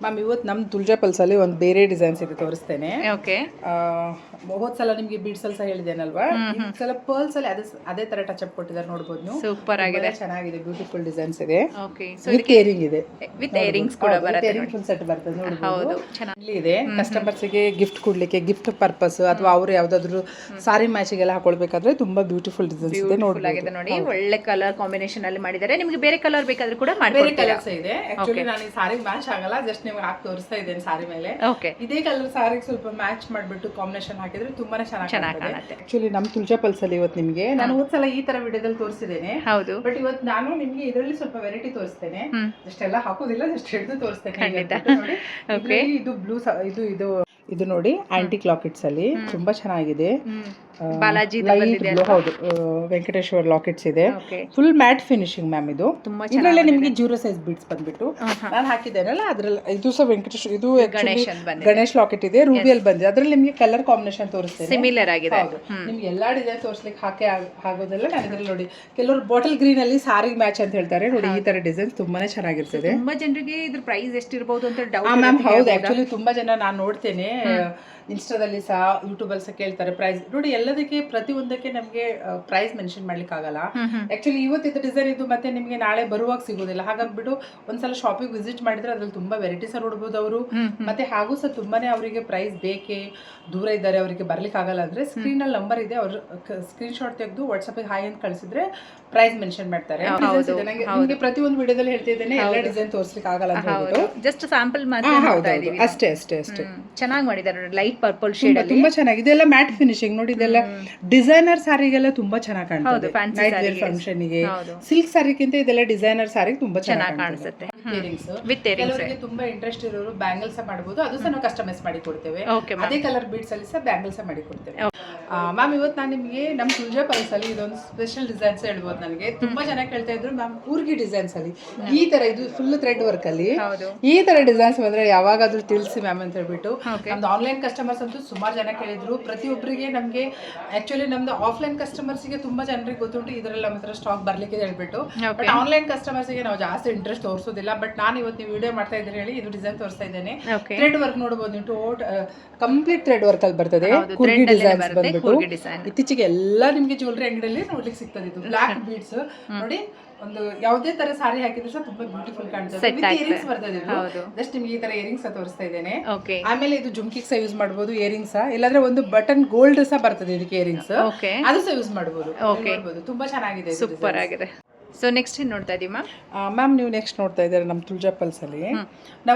Ma'am ಇವತ್ತು ನಮ್ಮ ತುಳಜಾ ಪಲ್ಸಲ್ಲಿ ಒಂದು ಬೇರೆ ಡಿಸೈನ್ಸ್ ಇದೆ ತೋರಿಸ್ತೇನೆ. ಓಕೆ. ಹೋದ ಸಲ ನಿಮಗೆ ಬೀಡ್ಸ್ ಅಲ್ಲಿ ಹೇಳಿದ್ದೇನಲ್ವಾ, ಈ ಸಲ ಪರ್ಲ್ಸ್ ಅಲ್ಲಿ ಅದೇ ತರ ಟಚ್ ಅಪ್ ಕೊಟ್ಟಿದ್ದಾರೆ, ನೋಡಬಹುದು ನೀವು. ಸೂಪರ್ ಆಗಿದೆ, ಚೆನ್ನಾಗಿದೆ, ಬ್ಯೂಟಿಫುಲ್ ಡಿಸೈನ್ಸ್ ಇದೆ. ಓಕೆ. ವಿತ್ ಇಯರಿಂಗ್ ಇದೆ, ವಿತ್ ಇಯರಿಂಗ್ಸ್ ಕೂಡ ಬರುತ್ತೆ. ಇಯರಿಂಗ್ ಫುಲ್ ಸೆಟ್ ಬರ್ತದೆ, ನೋಡಬಹುದು. ಹೌದು, ಚೆನ್ನಾಗಿ ಇದೆ. ಕಸ್ಟಮರ್ಸ್ ಗೆ ಗಿಫ್ಟ್ ಕೊಡ್ಲಿಕ್ಕೆ, ಗಿಫ್ಟ್ ಪರ್ಪಸ್ ಅಥವಾ ಅವರು ಯಾವ್ದಾದ್ರು ಸಾರಿ ಮ್ಯಾಚಿಗೆಲ್ಲ ಹಾಕೊಳ್ಬೇಕಾದ್ರೆ ತುಂಬಾ ಬ್ಯೂಟಿಫುಲ್ ಡಿಸೈನ್ಸ್ ಇದೆ. ಆಗಿದೆ ನೋಡಿ, ಒಳ್ಳೆ ಕಲರ್ ಕಾಂಬಿನೇಷನ್ ಅಲ್ಲಿ ಮಾಡಿದ್ದಾರೆ. ನಿಮಗೆ ಬೇರೆ ಕಲರ್ ಬೇಕಾದ್ರೆ ಕೂಡ ಬೇರೆ ಮಾಡ್ಕೊಡ್ತೀರಾ? ಕಲರ್ಸ್ ಇದೆ. ಆಕ್ಚುಲಿ ನಾನು ಈ ಸಾರಿ ಮ್ಯಾಚ್ ಆಗಲ್ಲ, ಜಸ್ಟ್ ನಿಮ್ಗೆ ಹಾಕಿ ತೋರಿಸ್ತಾ ಇದ್ದೇನೆ ಸಾರಿ ಮೇಲೆ. ಓಕೆ. ಇದೇ ಕಲರ್ ಸಾರಿಗೆ ಸ್ವಲ್ಪ ಮ್ಯಾಚ್ ಮಾಡ್ಬಿಟ್ಟು ಕಾಂಬಿನೇಷನ್ ಹಾಕಿದ್ರೆ ತುಂಬಾನೇ ಚೆನ್ನಾಗಿ ಕಾಣುತ್ತೆ. ಆಕ್ಚುಲಿ ನಮ್ಮ ತುಳಜಾ ಪಲ್ಸ್ ಅಲ್ಲಿ ಇವತ್ತು ನಿಮಗೆ ನಾನು ಹೋದ್ಸಲ ಈ ತರ ವಿಡಿಯೋದಲ್ಲಿ ತೋರಿಸಿದ್ದೇನೆ. ಹೌದು. ಬಟ್ ಇವತ್ತು ನಾನು ನಿಮ್ಗೆ ಇದರಲ್ಲಿ ಸ್ವಲ್ಪ ವೆರೈಟಿ ತೋರಿಸ್ತೇನೆ. ಜಸ್ಟ್ ಎಲ್ಲ ಹಾಕೋದಿಲ್ಲ, ಜಸ್ಟ್ ಹಿಡಿದು ತೋರಿಸ್ತೇನೆ. ನೋಡಿ, ಓಕೆ. ಇದು ಬ್ಲೂ, ಇದು ನೋಡಿ ಆಂಟಿಕ್ ಲಾಕೆಟ್ಸ್ ಅಲ್ಲಿ ತುಂಬಾ ಚೆನ್ನಾಗಿದೆ. ಬಾಲಾಜಿ ಹೌದು, ವೆಂಕಟೇಶ್ವರ ಲಾಕೆಟ್ಸ್ ಇದೆ. Full mat finishing ma'am. ಇದು ಇದರಲ್ಲೇ ನಿಮಗೆ ಜೀರೋ ಸೈಜ್ ಬೀಡ್ಸ್ ಬಂದ್ಬಿಟ್ಟು ನಾನು ಹಾಕಿದ್ದೇನಲ್ಲ ಅದ್ರಲ್ಲಿ, ಇದು ಸಹ ವೆಂಕಟೇಶ್ವರ, ಇದು ಗಣೇಶ್ ಲಾಕೆಟ್ ಇದೆ, ರೂಬಿಯಲ್ಲಿ ಬಂದಿದೆ. ಅದ್ರಲ್ಲಿ ನಿಮಗೆ ಕಲರ್ ಕಾಂಬಿನೇಷನ್ ತೋರಿಸ್ತೇನೆ, ಸಿಮಿಲರ್ ಆಗಿದೆ. ಹೌದು, ನಿಮ್ಗೆ ಎಲ್ಲಾ ಡಿಸೈನ್ ತೋರಿಸ್ಲಿಕ್ಕೆ ಹಾಕಿ ಆಗೋದಲ್ಲ. ನಾನು ಇದ್ರಲ್ಲಿ ನೋಡಿ, ಕೆಲವರು ಬಾಟಲ್ ಗ್ರೀನ್ ಅಲ್ಲಿ ಸಾರಿಗೆ ಮ್ಯಾಚ್ ಅಂತ ಹೇಳ್ತಾರೆ ನೋಡಿ, ಈ ತರ ಡಿಸೈನ್ ತುಂಬಾನೇ ಚೆನ್ನಾಗಿರ್ತದೆ. ತುಂಬಾ ಜನರಿಗೆ ಇದ್ರ ಪ್ರೈಸ್ ಎಷ್ಟಿರಬಹುದು ಅಂತ ಡೌಟ್. ಮ್ಯಾಮ್ ಹೌದು, ಆಕ್ಚುಲಿ ತುಂಬಾ ಜನ ನಾನು ನೋಡ್ತೇನೆ ಇನ್ಸ್ಟಾದಲ್ಲಿ ಸಹ, ಯೂಟ್ಯೂಬಲ್ಲಿ ಸಹ ಕೇಳ್ತಾರೆ ಪ್ರೈಸ್ ನೋಡಿ. ಎಲ್ಲದಕ್ಕೆ ಪ್ರತಿಯೊಂದಕ್ಕೆ ನಮಗೆ ಪ್ರೈಸ್ ಮೆನ್ಷನ್ ಮಾಡ್ಲಿಕ್ಕೆ ಆಗಲ್ಲ. ಆಕ್ಚುಲಿ ಇವತ್ತಿದ್ದು ಡಿಸೈನ್ ಇದು ಮತ್ತೆ ನಿಮಗೆ ನಾಳೆ ಬರುವಾಗ ಸಿಗೋದಿಲ್ಲ. ಹಾಗಾಗ್ಬಿಟ್ಟು ಒಂದ್ಸಲ ಶಾಪಿಗೆ ವಿಸಿಟ್ ಮಾಡಿದ್ರೆ ಅದ್ರಲ್ಲಿ ತುಂಬಾ ವೆರೈಟೀಸ್ ನೋಡ್ಬೋದು ಅವರು. ಮತ್ತೆ ಹಾಗೂ ಸಹ ತುಂಬಾನೇ ಅವರಿಗೆ ಪ್ರೈಸ್ ಬೇಕೇ, ದೂರ ಇದ್ದಾರೆ, ಅವರಿಗೆ ಬರ್ಲಿಕ್ಕೆ ಆಗಲ್ಲ ಅಂದ್ರೆ ಸ್ಕ್ರೀನ್ ಅಲ್ಲಿ ನಂಬರ್ ಇದೆ, ಅವರು ಸ್ಕ್ರೀನ್ ಶಾಟ್ ತೆಗೆದು ವಾಟ್ಸ್ಆಪ್ ಹಾಯ್ ಅಂತ ಕಳಿಸಿದ್ರೆ ಪ್ರೈಸ್ ಮೆನ್ಷನ್ ಮಾಡ್ತಾರೆ. ನಿಮಗೆ ಪ್ರತಿಯೊಂದು ವಿಡಿಯೋದಲ್ಲಿ ಹೇಳ್ತಿದ್ದೇನೆ, ಎಲ್ಲ ಡಿಸೈನ್ ತೋರಿಸ್ಲಿಕ್ಕೆ ಆಗಲ್ಲ ಅಂತ ಹೇಳ್ಬಿಟ್ಟು ಜಸ್ಟ್ ಸ್ಯಾಂಪಲ್ ಮಾತ್ರ ಅಷ್ಟೇ. ಚೆನ್ನಾಗಿ ಮಾಡಿದ್ದಾರೆ, ಲೈಟ್ ಪರ್ಪಲ್ ಶೇಡ್ ಅಲ್ಲಿ ತುಂಬಾ ಚೆನ್ನಾಗಿದೆ. ಇದೆಲ್ಲ ಮ್ಯಾಟ್ ಫಿನಿಶಿಂಗ್ ನೋಡಿ, ಇದೆಲ್ಲ ಡಿಸೈನರ್ ಸಾರಿಗೆಲ್ಲ ತುಂಬಾ ಚೆನ್ನಾಗಿ ಕಾಣ್ತದೆ. ನೈಟ್ ವೇರ್ ಫಂಕ್ಷನ್ ಗೆ ಸಿಲ್ಕ್ ಸಾರಿಗಿಂತ ಇದೆಲ್ಲ ಡಿಸೈನರ್ ಸಾರಿಗೆ ತುಂಬಾ ಚೆನ್ನಾಗಿ ಕಾಣಿಸುತ್ತೆ. ಕೆಲವರಿಗೆ ತುಂಬಾ ಇಂಟ್ರೆಸ್ಟ್ ಇರೋರು ಬ್ಯಾಂಗಲ್ಸ್ ಮಾಡಬಹುದು, ಅದು ಸಹ ನಾವು ಕಸ್ಟಮೈಸ್ ಮಾಡಿ ಕೊಡ್ತೇವೆ. ಅದೇ ಕಲರ್ ಬೀಡ್ಸ್ ಅಲ್ಲಿ ಸಹ ಬ್ಯಾಂಗಲ್ಸ್ ಮಾಡಿ ಕೊಡ್ತೇವೆ. ಮ್ಯಾಮ್ ಇವತ್ತು ನಾನು ನಿಮಗೆ ನಮ್ಮ ತುಳಜಾ ಪಲ್ಸ್ ಅಲ್ಲಿ ಇದೊಂದು ಸ್ಪೆಷಲ್ ಡಿಸೈನ್ಸ್ ಹೇಳ್ಬೋದು. ನನಗೆ ತುಂಬಾ ಜನ ಕೇಳ್ತಾ ಇದ್ರು ಮ್ಯಾಮ್, ಕೂರ್ಗಿ ಡಿಸೈನ್ಸ್ ಅಲ್ಲಿ ಈ ತರ, ಇದು ಫುಲ್ ಥ್ರೆಡ್ ವರ್ಕ್ ಅಲ್ಲಿ ಈ ತರ ಡಿಸೈನ್ಸ್ ಬಂದ್ರೆ ಯಾವಾಗಾದ್ರೂ ತಿಳಿಸಿ ಮ್ಯಾಮ್ ಅಂತ ಹೇಳ್ಬಿಟ್ಟು ನಮ್ದು ಆನ್ಲೈನ್ ಕಸ್ಟಮರ್ಸ್ ಅಂತೂ ಸುಮಾರು ಜನ ಕೇಳಿದ್ರು. ಪ್ರತಿಯೊಬ್ಬರಿಗೆ ನಮಗೆ ಆಕ್ಚುಲಿ ನಮ್ದು ಆಫ್ಲೈನ್ ಕಸ್ಟಮರ್ಸ್ ಗೆ ತುಂಬಾ ಜನರಿಗೆ ಗೊತ್ತುಂಟು ಇದರಲ್ಲಿ ನಮ್ಮ ಹತ್ರ ಸ್ಟಾಕ್ ಬರ್ಲಿಕ್ಕೆ ಹೇಳ್ಬಿಟ್ಟು. ಬಟ್ ಆನ್ಲೈನ್ ಕಸ್ಟಮರ್ಸ್ ಗೆ ನಾವು ಜಾಸ್ತಿ ಇಂಟ್ರೆಸ್ಟ್ ತೋರಿಸೋದಿಲ್ಲ. ಬಟ್ ನಾನು ಇವತ್ತು ವಿಡಿಯೋ ಮಾಡ್ತಾ ಇದ್ರೆ ಹೇಳಿ ಇದು ಡಿಸೈನ್ ತೋರಿಸ್ತಾ ಇದ್ದೇನೆ. ಥ್ರೆಡ್ ವರ್ಕ್ ನೋಡಬಹುದು ನೀವು, ಕಂಪ್ಲೀಟ್ ಥ್ರೆಡ್ ವರ್ಕ್ ಅಲ್ಲಿ ಬರ್ತದೆ. ಕೂರ್ಗಿ ಡಿಸೈನ್ಸ್ ಬಂದ್ಬಿಟ್ಟು ಇತ್ತೀಚೆಗೆ ಎಲ್ಲ ನಿಮ್ಗೆ ಜ್ಯುವೆಲ್ರಿ ಅಂಗಡಿಯಲ್ಲಿ ನೋಡ್ಲಿಕ್ಕೆ ಸಿಗ್ತದೆ. ಇದು ಬ್ಲಾಕ್ ಬೀಡ್ಸ್ ನೋಡಿ, ಒಂದು ಯಾವುದೇ ತರ ಸಾರಿ ಹಾಕಿದ್ರು ಸಹ ತುಂಬಾ ಬ್ಯೂಟಿಫುಲ್ ಕಾಣ್ತದೆ. ಇಯರಿಂಗ್ಸ್ ಬರ್ತದೆ, ಜಸ್ಟ್ ನಿಮ್ಗೆ ಈ ತರ ಇಯರಿಂಗ್ಸ್ ತೋರಿಸ್ತಾ ಇದ್ದೇನೆ. ಆಮೇಲೆ ಇದು ಜುಮ್ಕಿಗ್ ಸಹ ಯೂಸ್ ಮಾಡಬಹುದು, ಇಯರಿಂಗ್ಸ್ ಇಲ್ಲಾಂದ್ರೆ ಒಂದು ಬಟನ್ ಗೋಲ್ಡ್ ಸಹ ಬರ್ತದೆ ಇದಕ್ಕೆ ಇಯರಿಂಗ್ಸ್, ಅದು ಸಹ ಯೂಸ್ ಮಾಡಬಹುದು. ತುಂಬಾ ಚೆನ್ನಾಗಿದೆ, ಸೂಪರ್ ಆಗಿದೆ. ಸೊ ನೆಕ್ಸ್ಟ್ ಏನು ನೋಡ್ತಾ ಇದೀವಿ ಮ್ಯಾಮ್? ನೀವು ನೆಕ್ಸ್ಟ್ ನೋಡ್ತಾ ಇದ್ದಾರೆ ನಮ್ಮ ತುಳಜಾ ಪಲ್ಸ್ ಅಲ್ಲಿ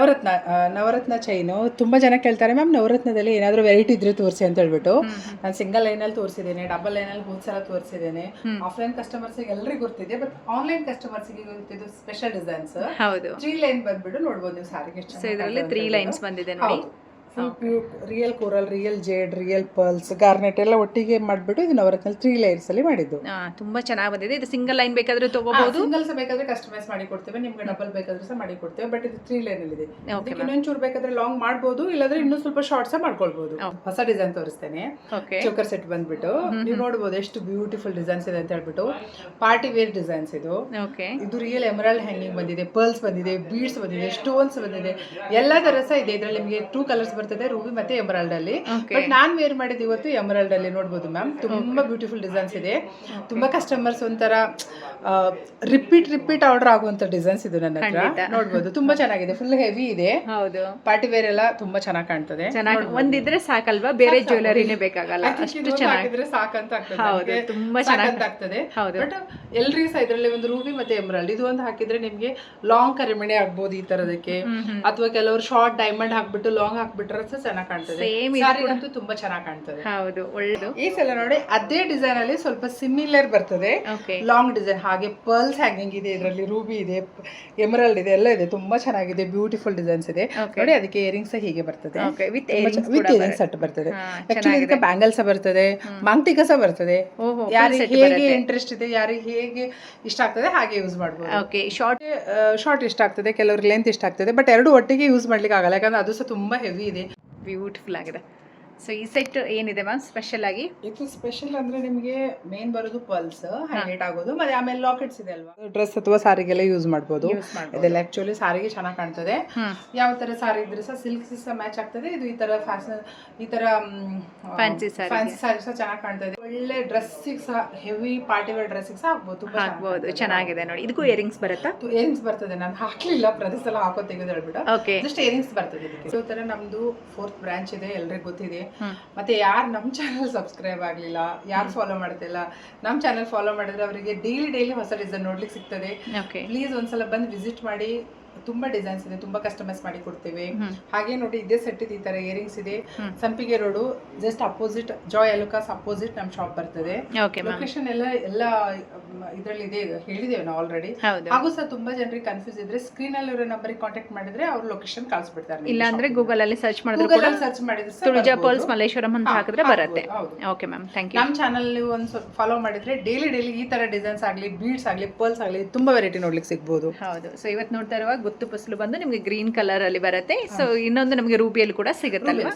ನವರತ್ನ ಚೈನು. ತುಂಬಾ ಜನ ಕೇಳ್ತಾರೆ ಮ್ಯಾಮ್, ನವರತ್ನದಲ್ಲಿ ಏನಾದರೂ ವೆರೈಟಿ ಇದ್ರೆ ತೋರಿಸಿ ಅಂತ ಹೇಳ್ಬಿಟ್ಟು. ನಾನು ಸಿಂಗಲ್ ಲೈನ್ ಅಲ್ಲಿ ತೋರಿಸಿದ್ದೇನೆ, ಡಬಲ್ ಲೈನ್ ಅಲ್ಲಿ ಹೋದ್ಸಲ ತೋರಿಸಿದ್ದೇನೆ. ಆಫ್ಲೈನ್ ಕಸ್ಟಮರ್ಸ್ ಎಲ್ಲರಿಗೂ ಗೊತ್ತಿದೆ, ಬಟ್ ಆನ್ಲೈನ್ ಕಸ್ಟಮರ್ಸ್ ಗೆ ಗೊತ್ತಿದ್ದು ಸ್ಪೆಷಲ್ ಡಿಸೈನ್ಸ್. 3 ಲೈನ್ ಬಂದ್ಬಿಟ್ಟು ನೋಡಬಹುದು ನೀವು ಸಾರಿಗೆ. ಇದರಲ್ಲಿ 3 ಲೈನ್ಸ್ ಬಂದಿದೆ ನೋಡಿ. Real coral, real jade, real pearls, garnet ಎಲ್ಲ ಒಟ್ಟಿಗೆ ಮಾಡ್ಬಿಟ್ಟು ಇದು ನವರತ್ನ 3 ಲೇಯರ್ಸ್ ಅಲ್ಲಿ ಮಾಡಿದ್ದು. ತುಂಬಾ ಚೆನ್ನಾಗಿ ಬಂದಿದೆ. ಇದು ಸಿಂಗಲ್ ಲೈನ್ ಬೇಕಾದ್ರೆ ತಗೋಬಹುದು, ಸಿಂಗಲ್ ಸಹ ಬೇಕಾದ್ರೆ ಕಸ್ಟಮೈಸ್ ಮಾಡಿ ಕೊಡ್ತೇವೆ. ನಿಮ್ಗೆ ಡಬಲ್ ಬೇಕಾದ್ರೆ ಸಹ ಮಾಡಿ ಕೊಡ್ತೇವೆ. ಬಟ್ ಇದು 3 ಲೈನ್ ಅಲ್ಲಿ ಇದೆ. ಇನ್ನೊಂಚೂರು ಬೇಕಾದ್ರೆ ಲಾಂಗ್ ಮಾಡಬಹುದು, ಇಲ್ಲಾಂದ್ರೆ ಇನ್ನೂ ಸ್ವಲ್ಪ ಶಾರ್ಟ್ ಸಹ ಮಾಡ್ಕೊಳ್ಬಹುದು. ಹೊಸ ಡಿಸೈನ್ ತೋರಿಸ್ತೇನೆ. ಚೋಕರ್ ಸೆಟ್ ಬಂದ್ಬಿಟ್ಟು ನೀವು ನೋಡಬಹುದು ಎಷ್ಟು ಬ್ಯೂಟಿಫುಲ್ ಡಿಸೈನ್ಸ್ ಇದೆ ಅಂತ ಹೇಳ್ಬಿಟ್ಟು. ಪಾರ್ಟಿ ವೇರ್ ಡಿಸೈನ್ಸ್ ಇದು. ಇದು ರಿಯಲ್ ಎಮರಾಲ್ಡ್ ಹ್ಯಾಂಗಿಂಗ್ ಬಂದಿದೆ, ಪರ್ಲ್ಸ್ ಬಂದಿದೆ, ಬೀಡ್ಸ್ ಬಂದಿದೆ, ಸ್ಟೋನ್ಸ್ ಬಂದಿದೆ, ಎಲ್ಲಾ ತರ ಸಹ ಇದೆ. ಇದರಲ್ಲಿ ನಿಮಗೆ 2 ಕಲರ್ಸ್ ಬರ್ತದೆ, ರೂಬಿ ಮತ್ತೆ ಎಮರಾಲ್ಡ್ ಅಲ್ಲಿ. ಬಟ್ ನಾನ್ ವೇರ್ ಮಾಡಿದ್ದು ಇವತ್ತು ಎಮರಾಲ್ಡ್ ಅಲ್ಲಿ. ನೋಡಬಹುದು ಮ್ಯಾಮ್, ತುಂಬಾ ಬ್ಯೂಟಿಫುಲ್ ಡಿಸೈನ್ಸ್ ಇದೆ. ತುಂಬಾ ಕಸ್ಟಮರ್ಸ್ ಒಂಥರ ರಿಪೀಟ್ ಆರ್ಡರ್ ಆಗುವಂತ ಡಿಸೈನ್ಸ್ ಇದು ನನ್ನ ಹತ್ರ. ನೋಡಬಹುದು, ತುಂಬಾ ಚೆನ್ನಾಗಿದೆ, ಫುಲ್ ಹೆವಿ ಇದೆ. ಪಾರ್ಟಿ ವೇರ್ ಎಲ್ಲ ತುಂಬಾ ಚೆನ್ನಾಗಿ ಕಾಣ್ತದೆ. ಒಂದಿದ್ರೆ ಸಾಕಲ್ವಾ, ಬೇರೆ ಜ್ಯುವೆಲರಿನೇ ಬೇಕಾಗಲ್ಲ, ಅಷ್ಟು ಚೆನ್ನಾಗಿದ್ರೆ ಸಾಕಂತ ಆಗ್ತದೆ, ತುಂಬಾ ಚೆನ್ನಾಗಿ ಆಗ್ತದೆ. ಬಟ್ ಎಲ್ರಿಗೂ ಸಹ ಇದರಲ್ಲಿ ಒಂದು ರೂಬಿ ಮತ್ತೆ ಎಮರಾಲ್ಡ್ ಇದು ಒಂದು ಹಾಕಿದ್ರೆ ನಿಮ್ಗೆ ಲಾಂಗ್ ಕರಿಮಣಿ ಆಗ್ಬಹುದು ಈ ತರದಕ್ಕೆ, ಅಥವಾ ಕೆಲವರು ಶಾರ್ಟ್ ಡೈಮಂಡ್ ಹಾಕ್ಬಿಟ್ಟು ಲಾಂಗ್ ಹಾಕ್ಬಿಟ್ರೆ ಚೆನ್ನಾಗಿ ಕಾಣ್ತದೆ. ಅಂತೂ ತುಂಬಾ ಚೆನ್ನಾಗಿ ಕಾಣ್ತದೆ. ಹೌದು, ಒಳ್ಳೆದು. ಈ ಸಲ ನೋಡಿ ಅದೇ ಡಿಸೈನ್ ಅಲ್ಲಿ ಸ್ವಲ್ಪ ಸಿಮಿಲರ್ ಬರ್ತದೆ, ಲಾಂಗ್ ಡಿಸೈನ್. ಹಾಗೆ ಪರ್ಲ್ಸ್ ಹ್ಯಾಂಗಿಂಗ್ ಇದೆ, ಇದರಲ್ಲಿ ರೂಬಿ ಇದೆ, ಎಮರಾಲ್ಡ್ ಇದೆ, ಎಲ್ಲ ಇದೆ. ತುಂಬಾ ಚೆನ್ನಾಗಿದೆ, ಬ್ಯೂಟಿಫುಲ್ ಡಿಸೈನ್ಸ್ ಇದೆ ನೋಡಿ. ಅದಕ್ಕೆ ಇಯರಿಂಗ್ಸ್ ಹೀಗೆ ಬರ್ತದೆ, ವಿತ್ ಇಯರಿಂಗ್ ಸೆಟ್ ಬರ್ತದೆ. ಆಕ್ಚುಲಿ ಇದಕ್ಕೆ ಬ್ಯಾಂಗಲ್ಸ್ ಬರ್ತದೆ, ಮಾಂಗ್ಟಿಕ ಸಹ ಬರ್ತದೆ. ಯಾರಿಗೆ ಹೇಗೆ ಇಂಟ್ರೆಸ್ಟ್ ಇದೆ, ಯಾರಿಗೆ ಹೇಗೆ ಇಷ್ಟ ಆಗ್ತದೆ ಹಾಗೆ ಯೂಸ್ ಮಾಡಬಹುದು. ಶಾರ್ಟ್ ಇಷ್ಟ ಆಗ್ತದೆ, ಕೆಲವ್ರಿಗೆ ಲೆಂತ್ ಇಷ್ಟ ಆಗ್ತದೆ. ಬಟ್ ಎರಡು ಒಟ್ಟಿಗೆ ಯೂಸ್ ಮಾಡ್ಲಿಕ್ಕೆ ಆಗಲ್ಲ, ಯಾಕಂದ್ರೆ ಅದು ಸಹ ತುಂಬಾ ಹೆವಿ ಇದೆ. ಬ್ಯೂಟಿಫುಲ್ ಆಗಿದೆ. ಸೊ ಈ ಸೆಟ್ ಏನಿದೆ ಮ್ಯಾಮ್ ಸ್ಪೆಷಲ್ ಆಗಿ? ಇದು ಸ್ಪೆಷಲ್ ಅಂದ್ರೆ ನಿಮಗೆ ಮೇನ್ ಬರೋದು ಪಲ್ಸ್ ಹೈಲೈಟ್ ಆಗೋದು, ಮತ್ತೆ ಆಮೇಲೆ ಲಾಕೆಟ್ಸ್ ಇದೆ ಅಲ್ವಾ, ಡ್ರೆಸ್ ಅಥವಾ ಸಾರಿಗೆಲ್ಲ ಯೂಸ್ ಮಾಡ್ಬೋದು. ಇದೆಲ್ಲ ಆಕ್ಚುಲಿ ಸಾರಿಗೆ ಚೆನ್ನಾಗಿ ಕಾಣ್ತದೆ. ಯಾವ ತರ ಸಾರಿ ಇದ್ರೆ ಸಹ ಸಿಲ್ಕ್ ಸಹ ಮ್ಯಾಚ್ ಆಗ್ತದೆ. ಇದು ಈ ತರ ಫ್ಯಾಷನ್, ಈ ತರ ಫ್ಯಾನ್ಸಿ ಸಾರಿ ಸಹ ಚೆನ್ನಾಗಿ ಕಾಣ್ತದೆ. ಒಳ್ಳೆ ಡ್ರೆಸ್ಸಿಗೆ ಸಹ, ಹೆವಿ ಪಾರ್ಟಿ ವೇರ್ ಡ್ರೆಸ್ಸಿಗೆ ಸಹ ಆಗ್ಬೋದು, ತುಂಬಾ ಆಗ್ಬೋದು. ಚೆನ್ನಾಗಿದೆ ನೋಡಿ. ಇದಕ್ಕೂ ಇಯರಿಂಗ್ಸ್ ಬರುತ್ತಾ? ಇಯರಿಂಗ್ಸ್ ಬರ್ತದೆ. ನಾನು ಹಾಕ್ಲಿಲ್ಲ, ಪ್ರತಿ ಸಲ ಹಾಕೋ ತೆಗೆದು ಹೇಳ್ಬಿಟ್ಟು ಓಕೆ, ಜಸ್ಟ್ ಇಯರಿಂಗ್ಸ್ ಬರ್ತದೆ ಇದಕ್ಕೆ. ಸೊ ತರ ನಮ್ದು 4th ಬ್ರಾಂಚ್ ಇದೆ, ಎಲ್ರಿಗೂ ಗೊತ್ತಿದೆ. ಮತ್ತೆ ಯಾರು ನಮ್ಮ ಚಾನಲ್ ಸಬ್ಸ್ಕ್ರೈಬ್ ಆಗಲಿಲ್ಲ, ಯಾರು ಫಾಲೋ ಮಾಡ್ತಿಲ್ಲ, ನಮ್ಮ ಚಾನಲ್ ಫಾಲೋ ಮಾಡಿದ್ರೆ ಅವರಿಗೆ ಡೈಲಿ ಹೊಸ ಡಿಸೈನ್ ನೋಡ್ಲಿಕ್ಕೆ ಸಿಗ್ತದೆ. ಪ್ಲೀಸ್ ಒಂದ್ಸಲ ಬಂದು ವಿಸಿಟ್ ಮಾಡಿ. ತುಂಬಾ ಡಿಸೈನ್ಸ್ ಇದೆ, ತುಂಬಾ ಕಸ್ಟಮೈಸ್ ಮಾಡಿ ಕೊಡ್ತೇವೆ. ಹಾಗೆ ನೋಡಿ, ಇದೇ ಸೆಟ್ ಇದೆ, ಈ ತರ ಇಯರಿಂಗ್ಸ್ ಇದೆ. ಸಂಪಿಗೆ road just opposite, Joy Alukkas opposite ನಮ್ ಶಾಪ್ ಬರ್ತದೆ. ಲೊಕೇಶನ್ ಎಲ್ಲ ಇದ್ರಲ್ಲಿ ಇದೆ, ಹೇಳಿದೇವೆ ನಾವು ಆಲ್ರೆಡಿ. ಹಾಗೂ ಸಹ ತುಂಬಾ ಜನರಿಗೆ ಕನ್ಫ್ಯೂಸ್ ಇದ್ರೆ ಸ್ಕ್ರೀನ್ ಅಲ್ಲಿ ಇರೋ ನಂಬರ್ ಕಾಂಟ್ಯಾಕ್ಟ್ ಮಾಡಿದ್ರೆ ಅವ್ರ ಲೊಕೇಶನ್ ಕಳಿಸ್ಬಿಡ್ತಾರೆ. ಇಲ್ಲ ಅಂದ್ರೆ ಗೂಗಲ್ ಅಲ್ಲಿ ಸರ್ಚ್ ಮಾಡಿದ್ರೆ ಕೂಡ ಸರ್ಚ್ ಮಾಡಿದ್ರೆ ತುಳಜಾ ಪರ್ಲ್ಸ್ ಮಲ್ಲೇಶ್ವರಂ ಅಂತ ಹಾಕಿದ್ರೆ ಬರುತ್ತೆ. Okay ma'am, thank you. ನಮ್ಮ ಚಾನಲ್ ಒಂದು ಫಾಲೋ ಮಾಡಿದ್ರೆ ಡೈಲಿ ಈ ತರ ಡಿಸೈನ್ಸ್ ಆಗಲಿ, ಬೀಡ್ಸ್ ಆಗಲಿ, ಪರ್ಲ್ಸ್ ಆಗಲಿ, ತುಂಬಾ ವೆರೈಟಿ ನೋಡ್ಲಿಕ್ಕೆ ಸಿಗ್ಬೋದು. ಹೌದು. ಸೊ ಇವತ್ತು ನೋಡ್ತಾ ಇರುವಾಗ ಗುತ್ತು ಪಸಲು ಬಂದು ನಿಮಗೆ ಗ್ರೀನ್ ಕಲರ್ ಅಲ್ಲಿ ಬರುತ್ತೆ. ಸೊ ಇನ್ನೊಂದು ನಮಗೆ ರೂಬಿಯಲ್ಲಿ ಕೂಡ ಸಿಗುತ್ತಲ್ವಾ?